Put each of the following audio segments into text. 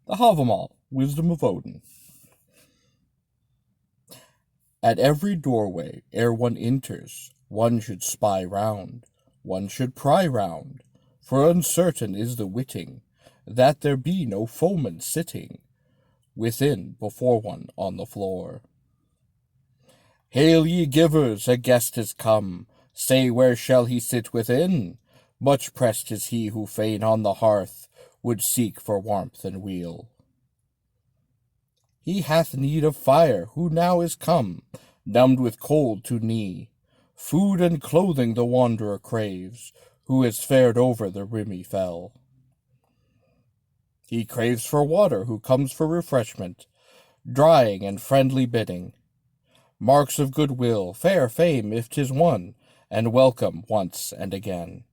The Hàvamàl, wisdom of Odin. At every doorway, ere one enters, one should spy round, one should pry round, for uncertain is the witting, that there be no foeman sitting within before one on the floor. Hail ye givers, a guest is come, say where shall he sit within? Much pressed is he who fain on the hearth would seek for warmth and weal. He hath need of fire, who now is come, numbed with cold to knee. Food and clothing the wanderer craves, who has fared over the rimy fell. He craves for water, who comes for refreshment, drying and friendly bidding. Marks of goodwill, fair fame if 'tis won, and welcome once and again.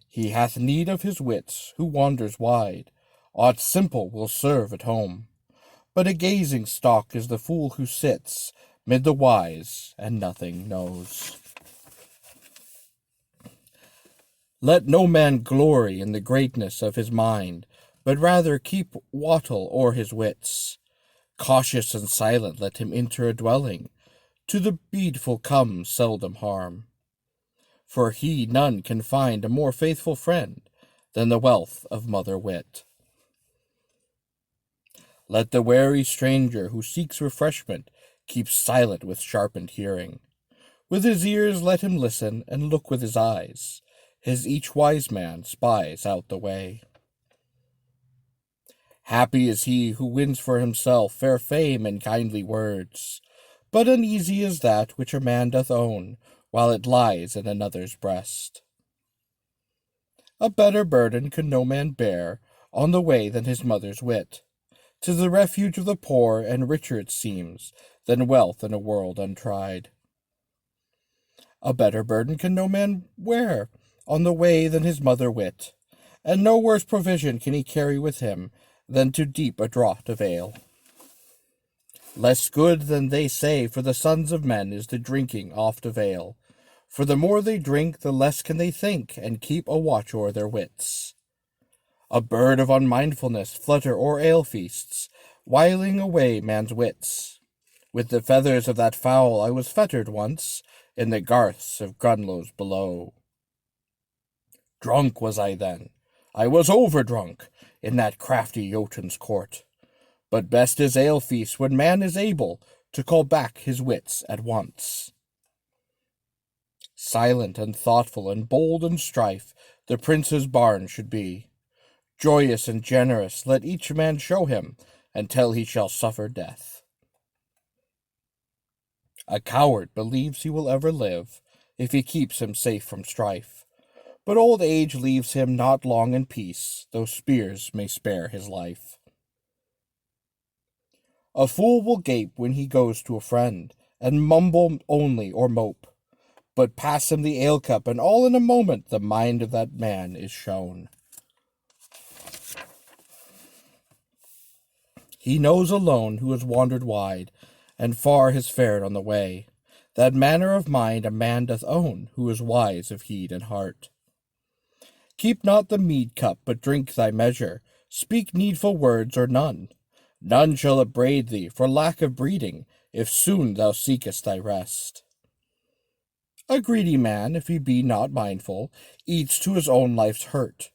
He hath need of his wits, who wanders wide, aught simple will serve at home. But a gazing stock is the fool who sits mid the wise and nothing knows. Let no man glory in the greatness of his mind, but rather keep wattle o'er his wits. Cautious and silent let him enter a dwelling, to the beadful comes seldom harm. For he none can find a more faithful friend than the wealth of mother wit. Let the wary stranger who seeks refreshment keep silent with sharpened hearing. With his ears let him listen, and look with his eyes, as each wise man spies out the way. Happy is he who wins for himself fair fame and kindly words, but uneasy is that which a man doth own, while it lies in another's breast. A better burden could no man bear on the way than his mother's wit. 'Tis the refuge of the poor, and richer it seems than wealth in a world untried. A better burden can no man wear on the way than his mother wit, and no worse provision can he carry with him than too deep a draught of ale. Less good than they say for the sons of men is the drinking oft of ale, for the more they drink, the less can they think, and keep a watch o'er their wits. A bird of unmindfulness flutter o'er ale feasts, whiling away man's wits. With the feathers of that fowl I was fettered once, in the garths of Grunlow's below. Drunk was I then, I was overdrunk, in that crafty Jotun's court. But best is ale feast when man is able to call back his wits at once. Silent and thoughtful and bold in strife, the prince's barn should be. Joyous and generous let each man show him, until he shall suffer death. A coward believes he will ever live, if he keeps him safe from strife. But old age leaves him not long in peace, though spears may spare his life. A fool will gape when he goes to a friend, and mumble only or mope. But pass him the ale-cup, and all in a moment the mind of that man is shown. He knows alone who has wandered wide, and far has fared on the way. That manner of mind a man doth own, who is wise of heed and heart. Keep not the mead-cup, but drink thy measure. Speak needful words or none. None shall upbraid thee for lack of breeding, if soon thou seekest thy rest. A greedy man, if he be not mindful, eats to his own life's hurt.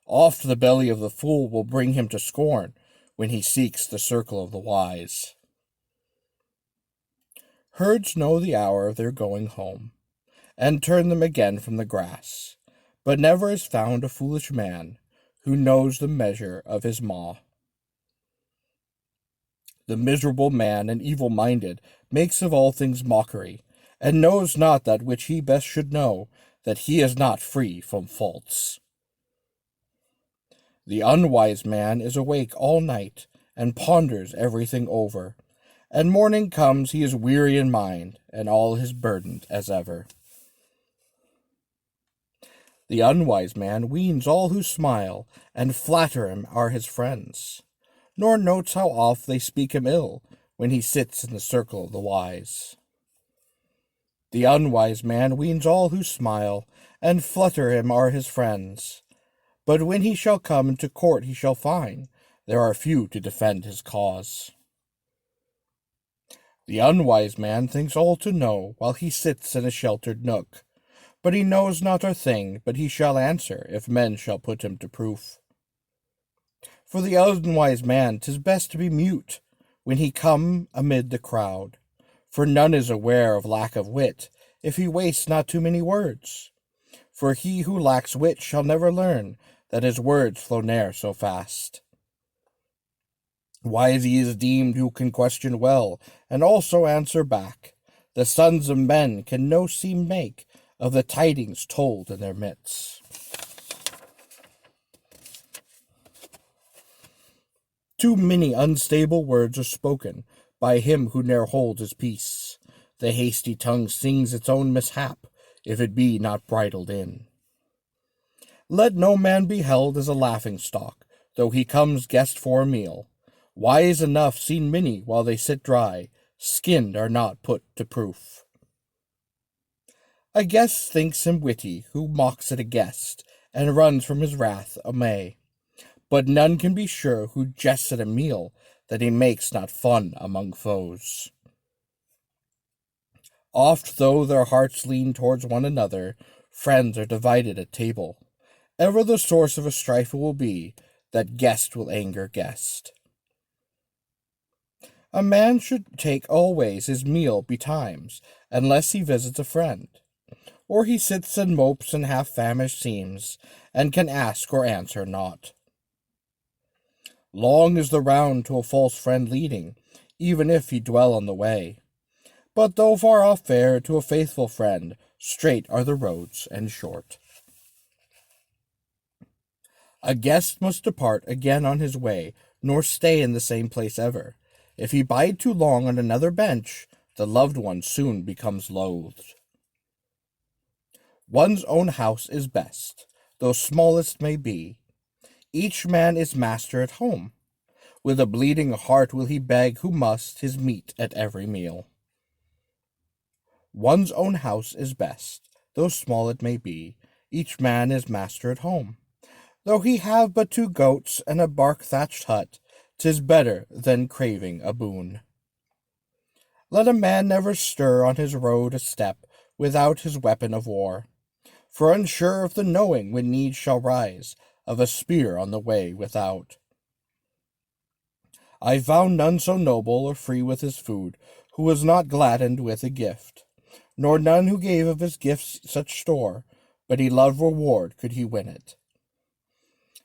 Oft the belly of the fool will bring him to scorn, when he seeks the circle of the wise. Herds know the hour of their going home, and turn them again from the grass, but never is found a foolish man who knows the measure of his maw. The miserable man and evil-minded makes of all things mockery, and knows not that which he best should know, that he is not free from faults. The unwise man is awake all night, and ponders everything over, and morning comes he is weary in mind, and all is burdened as ever. The unwise man weens all who smile, and flatter him are his friends, nor notes how oft they speak him ill, when he sits in the circle of the wise. The unwise man weens all who smile, and flatter him are his friends, but when he shall come into court he shall find there are few to defend his cause. The unwise man thinks all to know, while he sits in a sheltered nook. But he knows not a thing, but he shall answer, if men shall put him to proof. For the unwise man 'tis best to be mute, when he come amid the crowd. For none is aware of lack of wit, if he waste not too many words. For he who lacks wit shall never learn, that his words flow ne'er so fast. Wise he is deemed who can question well, and also answer back. The sons of men can no seem make of the tidings told in their midst. Too many unstable words are spoken by him who ne'er holds his peace. The hasty tongue sings its own mishap, if it be not bridled in. Let no man be held as a laughing-stock, though he comes guest for a meal. Wise enough seen many while they sit dry, skinned are not put to proof. A guest thinks him witty who mocks at a guest, and runs from his wrath amay. But none can be sure who jests at a meal, that he makes not fun among foes. Oft though their hearts lean towards one another, friends are divided at table. Ever the source of a strife will be, that guest will anger guest. A man should take always his meal betimes, unless he visits a friend. Or he sits and mopes and half-famished seems, and can ask or answer naught. Long is the round to a false friend leading, even if he dwell on the way. But though far off fare to a faithful friend, straight are the roads and short. A guest must depart again on his way, nor stay in the same place ever. If he bide too long on another bench, the loved one soon becomes loathed. One's own house is best, though smallest may be. Each man is master at home. With a bleeding heart will he beg who must his meat at every meal. One's own house is best, though small it may be. Each man is master at home. Though he have but 2 goats and a bark-thatched hut, 'tis better than craving a boon. Let a man never stir on his road a step without his weapon of war, for unsure of the knowing when need shall rise of a spear on the way without. I found none so noble or free with his food, who was not gladdened with a gift, nor none who gave of his gifts such store, but he loved reward could he win it.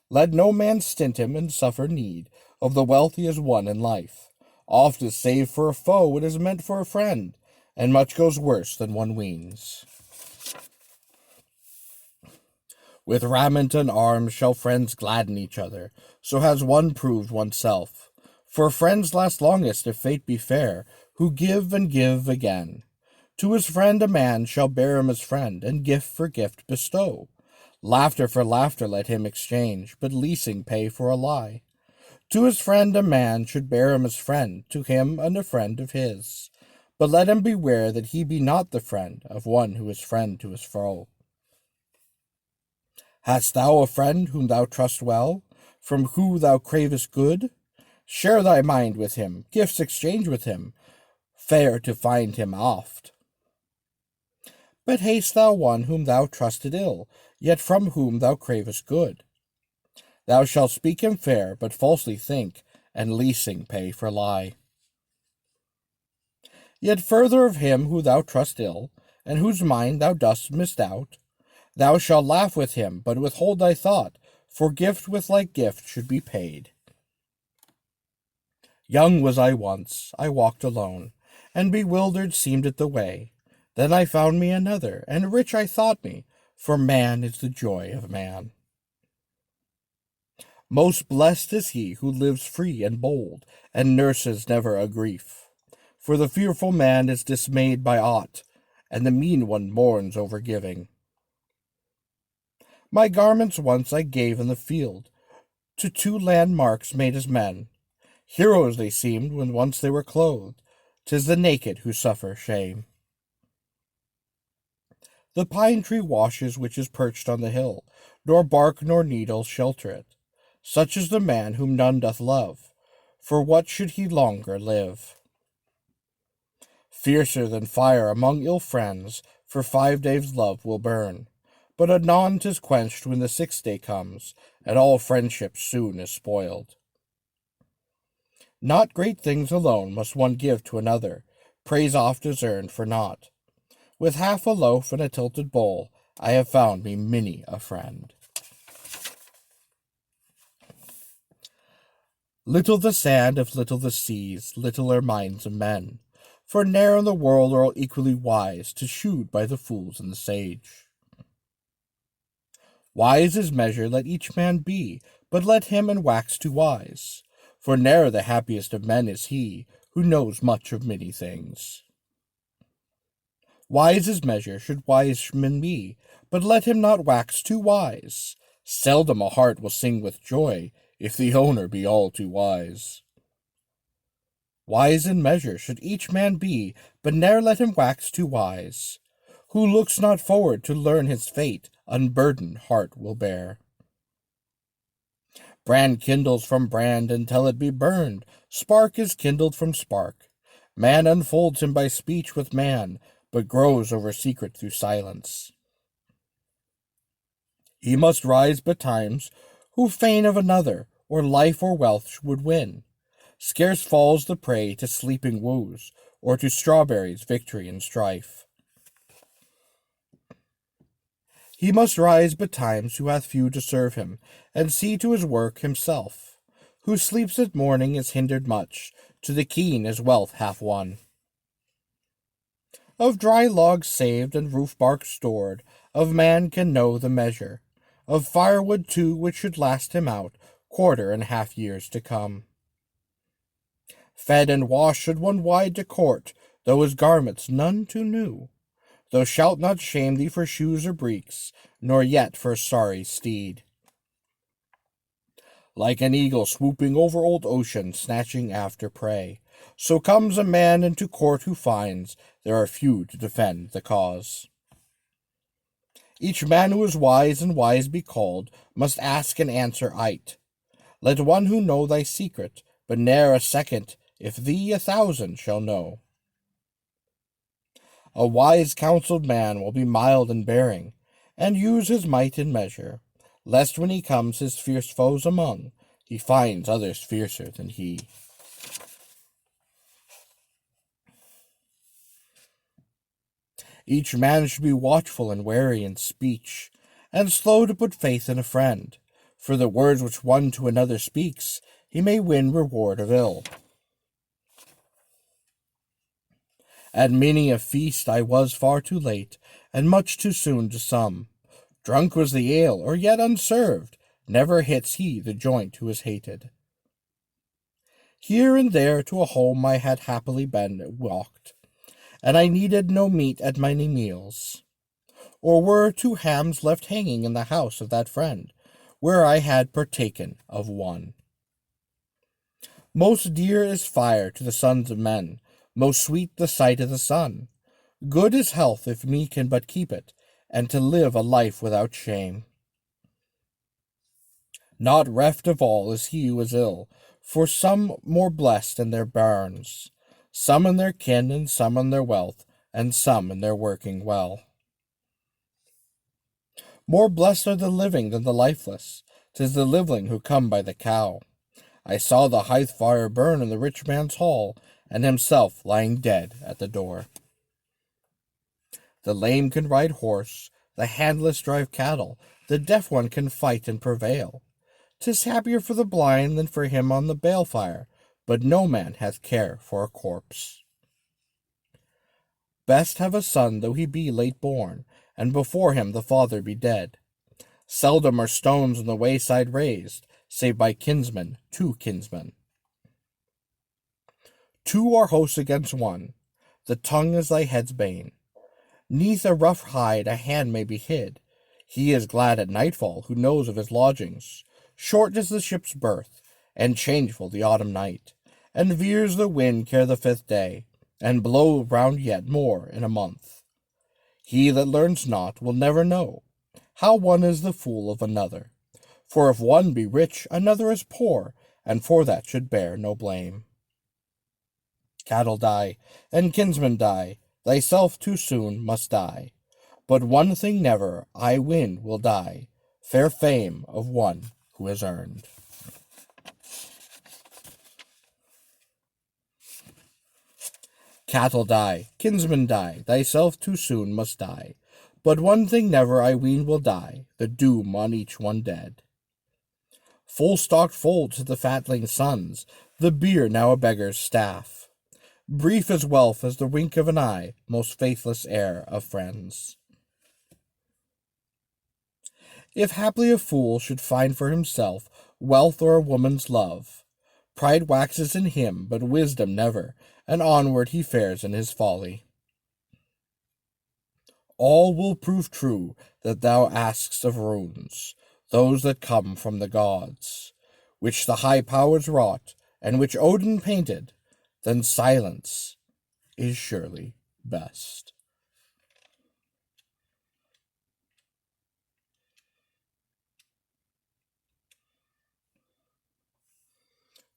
Let no man stint him and suffer need of the wealth he has won in life. Oft is saved for a foe what is meant for a friend, and much goes worse than one weens. With raiment and arms shall friends gladden each other, so has one proved oneself. For friends last longest if fate be fair, who give and give again. To his friend a man shall bear him as friend, and gift for gift bestow. Laughter for laughter let him exchange, but leasing pay for a lie. To his friend a man should bear him as friend, to him and a friend of his. But let him beware that he be not the friend of one who is friend to his foe. Hast thou a friend whom thou trust well, from whom thou cravest good? Share thy mind with him, gifts exchange with him, fair to find him oft. But hast thou one whom thou trusted ill, yet from whom thou cravest good? Thou shalt speak him fair, but falsely think, and leasing pay for lie. Yet further of him who thou trust ill, and whose mind thou dost misdoubt, thou shalt laugh with him, but withhold thy thought, for gift with like gift should be paid. Young was I once, I walked alone, and bewildered seemed it the way. Then I found me another, and rich I thought me, for man is the joy of man. Most blessed is he who lives free and bold, and nurses never a grief. For the fearful man is dismayed by aught, and the mean one mourns over giving. My garments once I gave in the field, to 2 landmarks made as men. Heroes they seemed when once they were clothed, 'tis the naked who suffer shame. The pine tree washes which is perched on the hill, nor bark nor needles shelter it. Such is the man whom none doth love, for what should he longer live? Fiercer than fire among ill friends, for 5 days love will burn, but anon 'tis quenched when the 6th day comes, and all friendship soon is spoiled. Not great things alone must one give to another, praise oft is earned for naught. With half a loaf and a tilted bowl, I have found me many a friend. Little the sand, if little the seas, little are minds of men, for ne'er in the world are all equally wise, 'tis shewed by the fools and the sage. Wise is measure, let each man be, but let him and wax too wise, for ne'er the happiest of men is he, who knows much of many things. Wise is measure, should wise men be, but let him not wax too wise. Seldom a heart will sing with joy, if the owner be all too wise. Wise in measure should each man be, but ne'er let him wax too wise. Who looks not forward to learn his fate, unburdened heart will bear. Brand kindles from brand until it be burned, spark is kindled from spark. Man unfolds him by speech with man, but grows over secret through silence. He must rise betimes, who fain of another, or life or wealth would win. Scarce falls the prey to sleeping woes, or to strawberries victory and strife. He must rise betimes who hath few to serve him, and see to his work himself. Who sleeps at morning is hindered much, to the keen is wealth half won. Of dry logs saved and roof bark stored, of man can know the measure. Of firewood too, which should last him out 1.5 years to come. Fed and washed should one wide to court, though his garments none too new. Thou shalt not shame thee for shoes or breeks, nor yet for a sorry steed. Like an eagle swooping over old ocean, snatching after prey, so comes a man into court who finds there are few to defend the cause. Each man who is wise and wise be called must ask and answer right. Let one who know thy secret, but ne'er a second, if thee 1,000 shall know. A wise counselled man will be mild in bearing, and use his might in measure, lest when he comes his fierce foes among, he finds others fiercer than he. Each man should be watchful and wary in speech, and slow to put faith in a friend, for the words which one to another speaks, he may win reward of ill. At many a feast I was far too late, and much too soon to some. Drunk was the ale, or yet unserved, never hits he the joint who is hated. Here and there to a home I had happily been walked, and I needed no meat at many meals, or were 2 hams left hanging in the house of that friend, where I had partaken of one. Most dear is fire to the sons of men, most sweet the sight of the sun. Good is health if me can but keep it, and to live a life without shame. Not reft of all is he who is ill, for some more blessed in their barns, some in their kin, and some in their wealth, and some in their working well. More blessed are the living than the lifeless, 'tis the living who come by the cow. I saw the hearth fire burn in the rich man's hall, and himself lying dead at the door. The lame can ride horse, the handless drive cattle, the deaf one can fight and prevail. 'Tis happier for the blind than for him on the balefire, but no man hath care for a corpse. Best have a son though he be late born, and before him the father be dead. Seldom are stones on the wayside raised, save by kinsmen to kinsmen. 2 are hosts against 1, the tongue is thy head's bane. 'Neath a rough hide a hand may be hid, he is glad at nightfall who knows of his lodgings. Short is the ship's berth, and changeful the autumn night, and veers the wind care the 5th day, and blow round yet more in a month. He that learns not will never know how one is the fool of another, For if one be rich, another is poor, and for that should bear no blame. Cattle die, and kinsmen die, thyself too soon must die. But one thing never, I ween, will die, fair fame of one who has earned. Cattle die, kinsmen die, thyself too soon must die. But one thing never, I ween, will die, the doom on each one dead. Full-stocked fold to the fatling sons, the bier now a beggar's staff. Brief as wealth as the wink of an eye, most faithless heir of friends. If haply a fool should find for himself wealth or a woman's love, pride waxes in him, but wisdom never, and onward he fares in his folly. All will prove true that thou ask'st of runes, those that come from the gods, which the high powers wrought, and which Odin painted, then silence is surely best.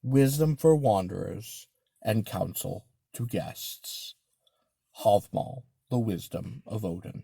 Wisdom for wanderers, and counsel to guests. Hàvamàl, the wisdom of Odin.